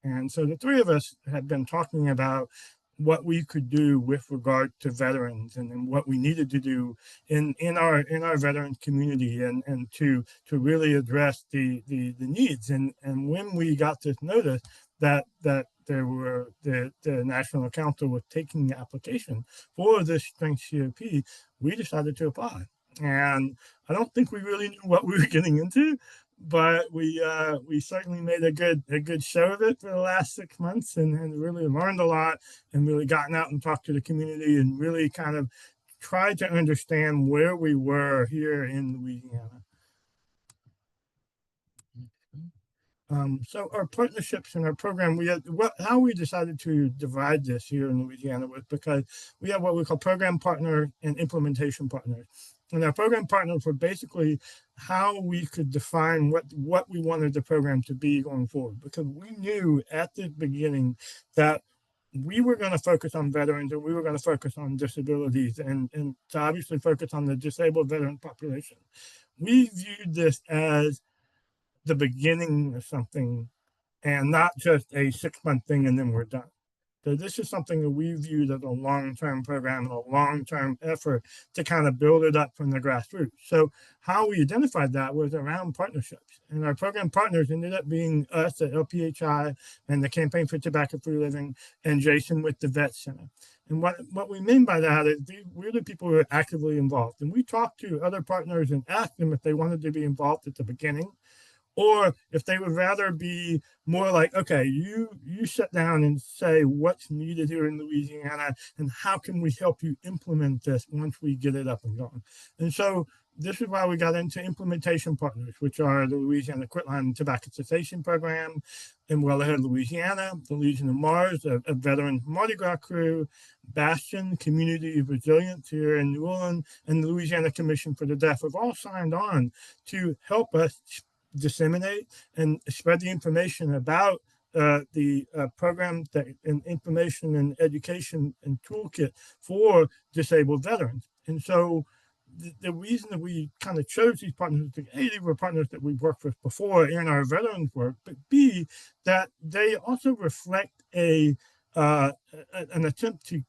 And so the three of us had been talking about what we could do with regard to veterans and what we needed to do in our veteran community and to really address the needs. And when we got this notice that there were the National Council was taking the application for this Strength COP, we decided to apply. And I don't think we really knew what we were getting into, but we certainly made a good show of it for the last 6 months and really learned a lot and really gotten out and talked to the community and really kind of tried to understand where we were here in Louisiana. So our partnerships and our program, how we decided to divide this here in Louisiana was because we have what we call program partner and implementation partners. And our program partners were basically how we could define what we wanted the program to be going forward. Because we knew at the beginning that we were going to focus on veterans and we were going to focus on disabilities and to obviously focus on the disabled veteran population. We viewed this as the beginning of something and not just a 6 month thing and then we're done. So this is something that we viewed as a long-term program and a long-term effort to kind of build it up from the grassroots. So how we identified that was around partnerships. And our program partners ended up being us at LPHI and the Campaign for Tobacco-Free Living and Jason with the Vet Center. And what we mean by that is we're the people who are actively involved. And we talked to other partners and asked them if they wanted to be involved at the beginning or if they would rather be more like, okay, you sit down and say what's needed here in Louisiana and how can we help you implement this once we get it up and going. And so this is why we got into implementation partners, which are the Louisiana Quitline Tobacco Cessation Program in Wellhead, Louisiana, the Legion of Mars, a veteran Mardi Gras crew, Bastion, Community of Resilience here in New Orleans, and the Louisiana Commission for the Deaf have all signed on to help us disseminate and spread the information about the program and information and education and toolkit for disabled veterans. And so the reason that we kind of chose these partners is A, they were partners that we've worked with before in our veterans work, but B, that they also reflect an attempt to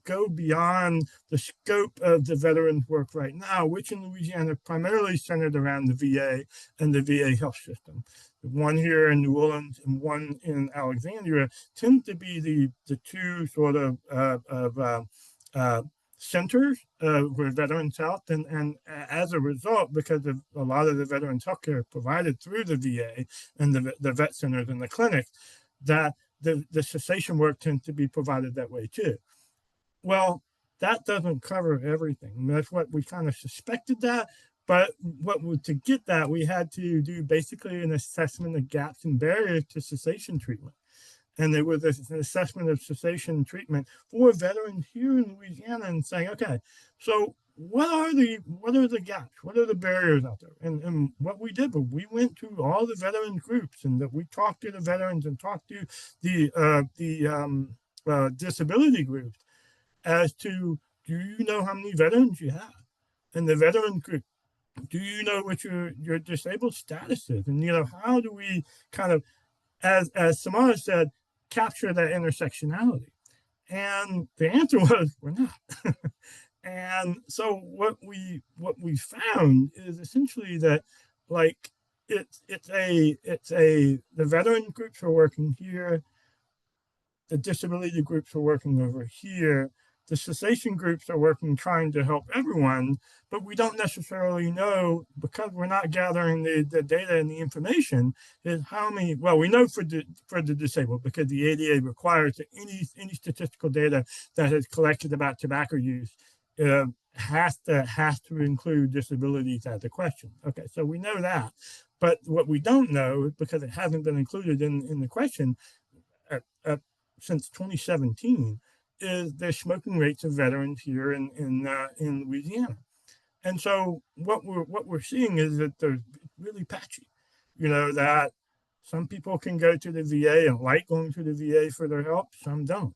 go beyond the scope of the veterans work right now, which in Louisiana primarily centered around the VA and the VA health system. One here in New Orleans and one in Alexandria tend to be the two sort of centers where veterans health, and as a result, because of a lot of the veterans healthcare provided through the VA and the vet centers and the clinics, that the cessation work tends to be provided that way too. Well, that doesn't cover everything. That's what we kind of suspected that. But to get that, we had to do basically an assessment of gaps and barriers to cessation treatment. And there was an assessment of cessation treatment for veterans here in Louisiana and saying, okay, so what are the gaps? What are the barriers out there? And what we did was we went to all the veteran groups and that we talked to the veterans and talked to the disability groups as to, do you know how many veterans you have? And the veteran group, do you know what your disabled status is? And, how do we kind of, as Samara said, capture that intersectionality? And the answer was, we're not. And so what we found is essentially that, like, the veteran groups are working here, the disability groups are working over here, the cessation groups are working trying to help everyone, but we don't necessarily know, because we're not gathering the data and the information, is how many. Well, we know for the disabled, because the ADA requires that any statistical data that is collected about tobacco use has to include disabilities as a question. Okay, so we know that, but what we don't know, because it hasn't been included in the question since 2017, is the smoking rates of veterans here in Louisiana. And so what we're seeing is that they're really patchy. That some people can go to the VA and like going to the VA for their help, some don't.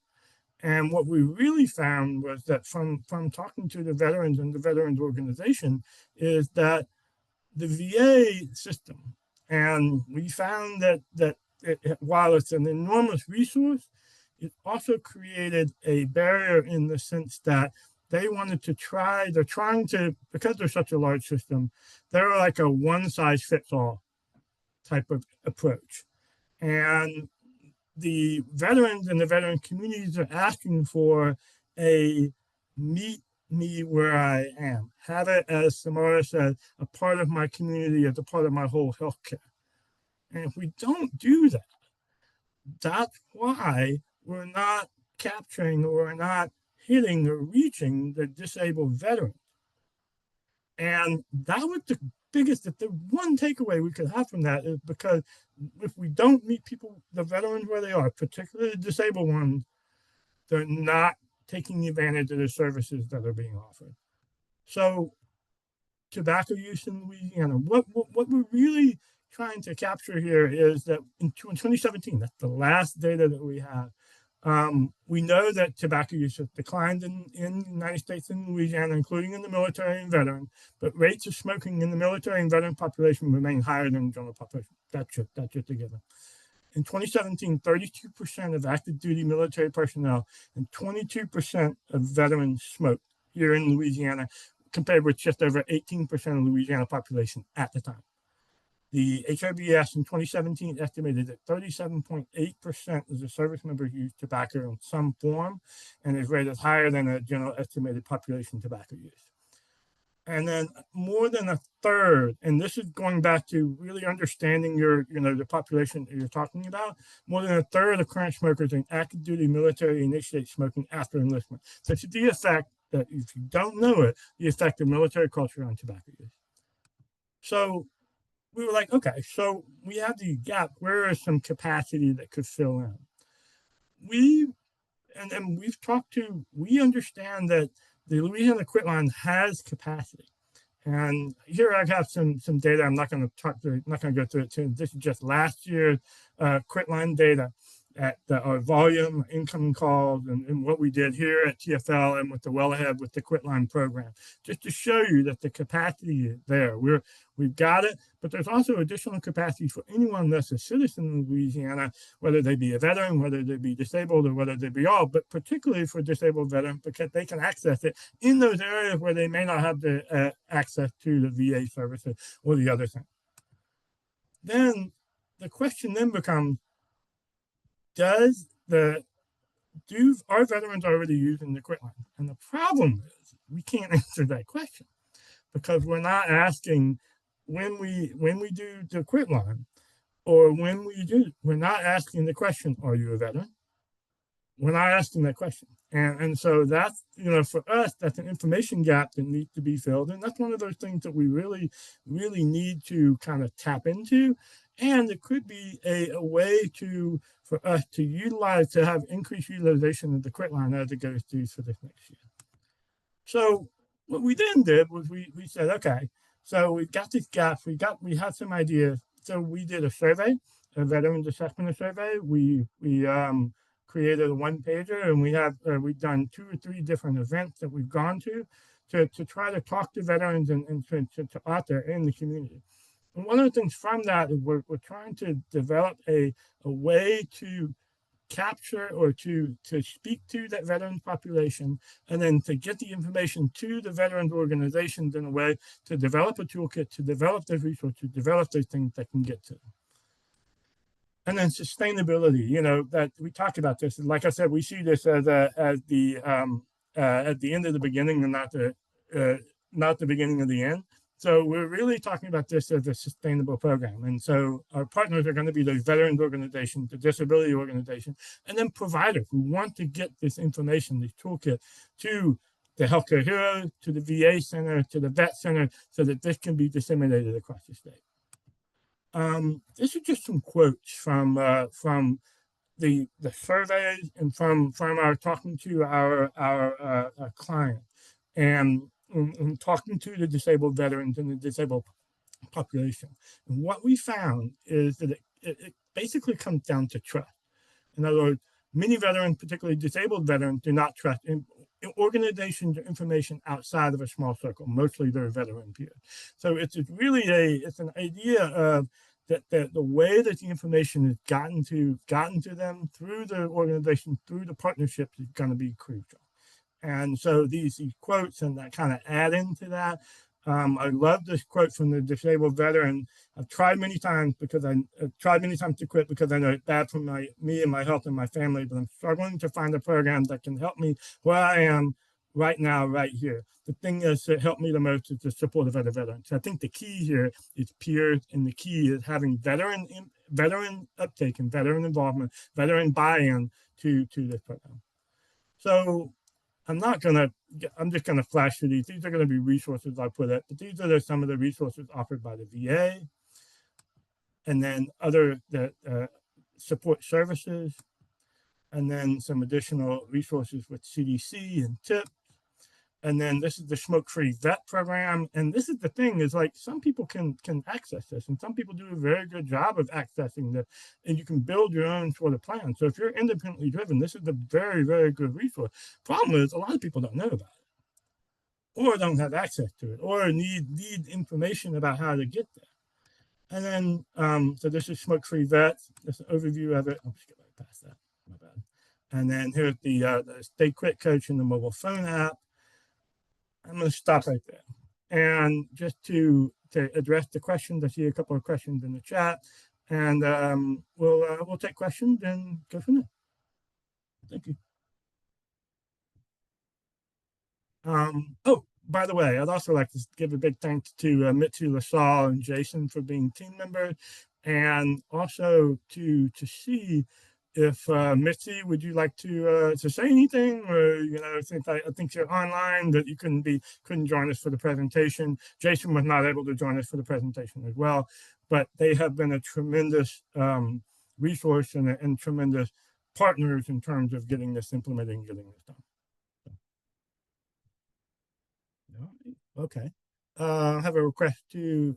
And what we really found was that from talking to the veterans and the veterans organization, is that the VA system, and we found that while it's an enormous resource, it also created a barrier in the sense that they're trying to, because they're such a large system, they're like a one size fits all type of approach. And the veterans and the veteran communities are asking for a meet me where I am. Have it, as Samara said, a part of my community, as a part of my whole healthcare. And if we don't do that, that's why we're not capturing, or we're not hitting or reaching the disabled veterans. And that was the biggest, the one takeaway we could have from that is, because if we don't meet people, the veterans where they are, particularly the disabled ones, they're not taking advantage of the services that are being offered. So tobacco use in Louisiana, what we're really trying to capture here is that in 2017, that's the last data that we have, we know that tobacco use has declined in the United States and Louisiana, including in the military and veteran, but rates of smoking in the military and veteran population remain higher than the general population. That's just a given. In 2017, 32% of active duty military personnel and 22% of veterans smoked here in Louisiana, compared with just over 18% of the Louisiana population at the time. The HRBS in 2017 estimated that 37.8% of the service members used tobacco in some form, and is rated higher than the general estimated population tobacco use. And then more than a third, and this is going back to really understanding the population that you're talking about, more than a third of current smokers in active duty military initiate smoking after enlistment. This is the effect that, if you don't know it, the effect of military culture on tobacco use. So we were like, okay, so we have the gap. Where is some capacity that could fill in? We understand that the Louisiana quitline has capacity. And here I have some data. I'm not going to go through it too. This is just last year's quitline data at our volume, incoming calls, and what we did here at TFL and with the Well Ahead with the quitline program, just to show you that the capacity is there. We've got it, but there's also additional capacity for anyone that's a citizen in Louisiana, whether they be a veteran, whether they be disabled, or whether they be all, but particularly for disabled veterans, because they can access it in those areas where they may not have the access to the VA services or the other thing. Then the question then becomes, are veterans already using the quitline? And the problem is we can't answer that question, because we're not asking when we do the quitline, or we're not asking the question, are you a veteran? We're not asking that question. And so that's, for us, that's an information gap that needs to be filled. And that's one of those things that we really, really need to kind of tap into. And it could be a way for us to have increased utilization of the quitline as it goes through for this next year. So what we then did was we said, okay, so we've got these gaps, we have some ideas. So we did a survey, a veterans assessment survey. We created a one pager, and we've done 2 or 3 different events that we've gone to try to talk to veterans and to author in the community. And one of the things from that is we're trying to develop a way to capture or to speak to that veteran population, and then to get the information to the veterans organizations in a way to develop a toolkit, to develop those resources, to develop those things that can get to them. And then sustainability, that we talk about this. Like I said, we see this as at the end of the beginning and not the beginning of the end. So we're really talking about this as a sustainable program. And so our partners are going to be the veterans organization, the disability organization, and then providers who want to get this information, this toolkit, to the Healthcare Heroes, to the VA Center, to the Vet Center, so that this can be disseminated across the state. This is just some quotes from the surveys and from our talking to our client, and talking to the disabled veterans and the disabled population. And what we found is that it basically comes down to trust. In other words, many veterans, particularly disabled veterans, do not trust organizations or information outside of a small circle, mostly their veteran peers. So it's really it's an idea of that the way that the information has gotten to them through the organization, through the partnerships, is going to be crucial. And so these quotes and that kind of add into that. I love this quote from the disabled veteran. I've tried many times to quit because I know it's bad for me and my health and my family, but I'm struggling to find a program that can help me where I am right now, right here. The thing that helped me the most is the support of other veterans. So I think the key here is peers, and the key is having veteran uptake and veteran involvement, veteran buy-in to this program. So I'm just gonna flash through these. These are gonna be resources I put up, but these are some of the resources offered by the VA, and then other support services, and then some additional resources with CDC and TIP. And then this is the smoke-free vet program. And this is the thing, is like some people can access this, and some people do a very good job of accessing this, and you can build your own sort of plan. So if you're independently driven, this is a very, very good resource. Problem is, a lot of people don't know about it, or don't have access to it, or need information about how to get there. And then, so this is smoke-free vets. This is an overview of it. I'll just get right past that. My bad. And then here's the Stay Quit Coach in the mobile phone app. I'm going to stop right there. And just to address the questions, I see a couple of questions in the chat, and we'll take questions and go from there. Thank you. Oh, by the way, I'd also like to give a big thanks to Mitsu, LaSalle, and Jason for being team members, and also to see if Mitzi, would you like to say anything, or since I think you're online, that you couldn't join us for the presentation. Jason was not able to join us for the presentation as well, but they have been a tremendous resource and tremendous partners in terms of getting this implemented and getting this done. Okay. I have a request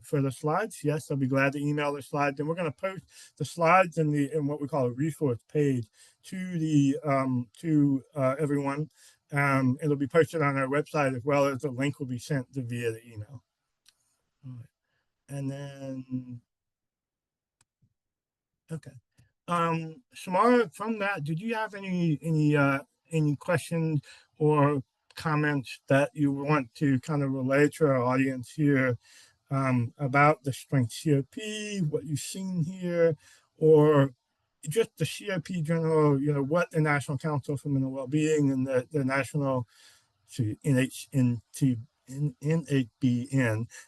for the slides. Yes, I'll be glad to email the slides, and we're going to post the slides in what we call a resource page to everyone. It'll be posted on our website, as well as the link will be sent via the email. All right. And then, okay. Shamara, from that, did you have any questions or comments that you want to kind of relay to our audience here about the strength COP, what you've seen here, or just the COP general, what the National Council for Mental Wellbeing and the National NHBN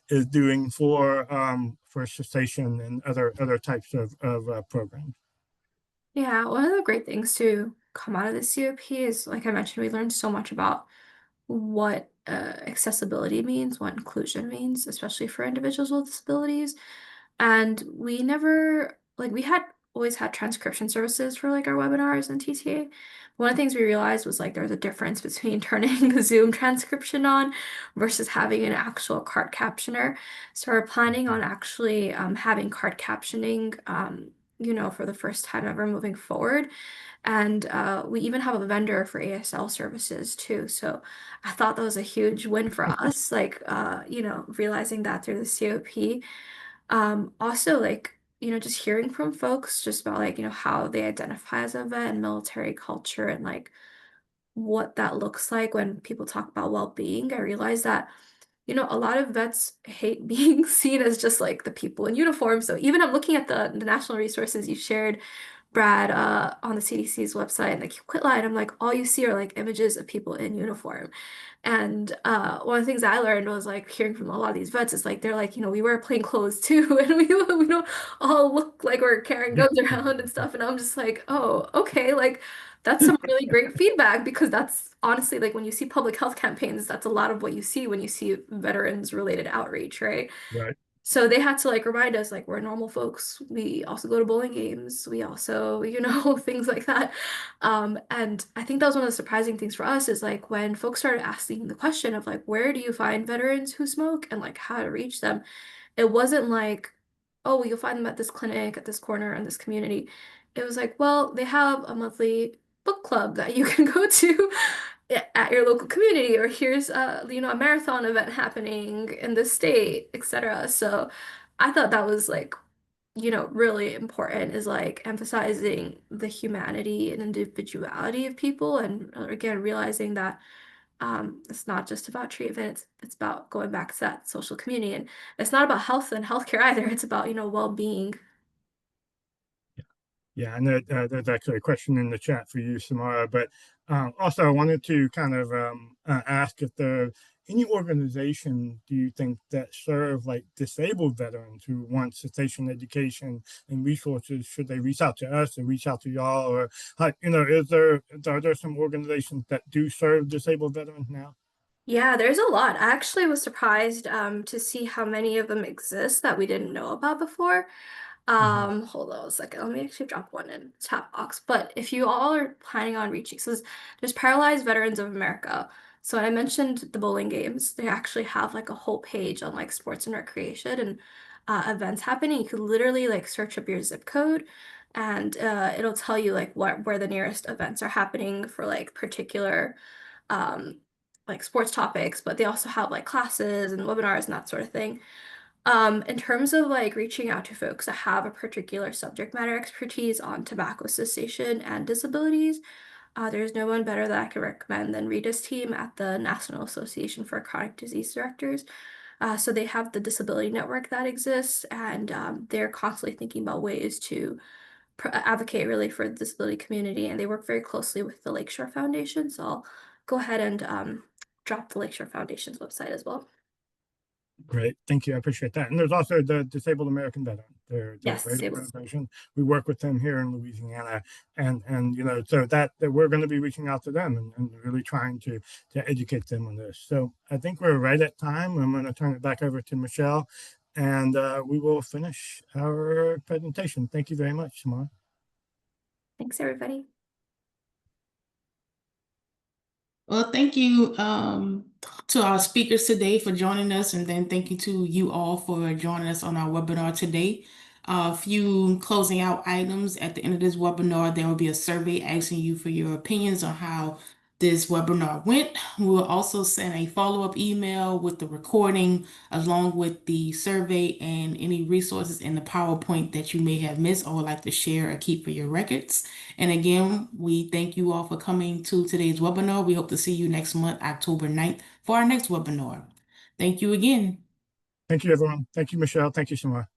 is doing for cessation and other types of programs? Yeah, one of the great things to come out of the COP is, like I mentioned, we learned so much about what accessibility means, what inclusion means, especially for individuals with disabilities. And we never, like, we had always had transcription services for like our webinars and TTA. One of the things we realized was like there's a difference between turning a Zoom transcription on versus having an actual card captioner. So we're planning on actually having card captioning for the first time ever moving forward. And we even have a vendor for ASL services too. So I thought that was a huge win for us, like, realizing that through the COP. Also, like, just hearing from folks just about like, how they identify as a vet and military culture and like what that looks like when people talk about well-being. I realized that a lot of vets hate being seen as just like the people in uniform. So even I'm looking at the national resources you shared, Brad, on the CDC's website and the quit line, I'm like, all you see are like images of people in uniform. And one of the things I learned was like hearing from a lot of these vets is like they're like, we wear plain clothes too, and we don't all look like we're carrying Yeah. guns around and stuff. And I'm just like, oh, okay, like that's some really great feedback because that's honestly like when you see public health campaigns, that's a lot of what you see when you see veterans related outreach, right? Right. So they had to like remind us like we're normal folks. We also go to bowling games. We also, things like that. And I think that was one of the surprising things for us is like when folks started asking the question of like where do you find veterans who smoke and like how to reach them, it wasn't like, oh, well, you'll find them at this clinic, at this corner, in this community. It was like, well, they have a monthly book club that you can go to at your local community, or here's a marathon event happening in the state, etc. So I thought that was like, really important is like emphasizing the humanity and individuality of people and again realizing that it's not just about treatment, it's about going back to that social community. And it's not about health and healthcare either. It's about, well-being. Yeah, and there's actually a question in the chat for you, Samara. But also, I wanted to kind of ask if there any organization do you think that serve like disabled veterans who want cessation education and resources? Should they reach out to us or reach out to y'all, or are there some organizations that do serve disabled veterans now? Yeah, there's a lot. I actually was surprised to see how many of them exist that we didn't know about before. Mhm. Hold on a second. Let me actually drop one in the chat box. But if you all are planning on reaching, so there's Paralyzed Veterans of America. So I mentioned the bowling games. They actually have like a whole page on like sports and recreation and events happening. You could literally like search up your zip code and it'll tell you like where the nearest events are happening for like particular um, like sports topics, but they also have like classes and webinars and that sort of thing. In terms of like reaching out to folks that have a particular subject matter expertise on tobacco cessation and disabilities, there's no one better that I could recommend than Rita's team at the National Association for Chronic Disease Directors. So they have the disability network that exists, and they're constantly thinking about ways to advocate really for the disability community, and they work very closely with the Lakeshore Foundation. So I'll go ahead and drop the Lakeshore Foundation's website as well. Great, thank you. I appreciate that. And there's also the Disabled American Veteran. They're a Yes, great disabled. organization. We work with them here in Louisiana, and so that we're going to be reaching out to them and really trying to educate them on this. So I think we're right at time. I'm going to turn it back over to Michelle, and we will finish our presentation. Thank you very much, Samara. Thanks, everybody. Well, thank you to our speakers today for joining us, and then thank you to you all for joining us on our webinar today. A few closing out items at the end of this webinar. There will be a survey asking you for your opinions on how this webinar went. We will also send a follow-up email with the recording along with the survey and any resources in the PowerPoint that you may have missed or would like to share or keep for your records. And again, we thank you all for coming to today's webinar. We hope to see you next month, October 9th, for our next webinar. Thank you again. Thank you, everyone. Thank you, Michelle. Thank you, Samara.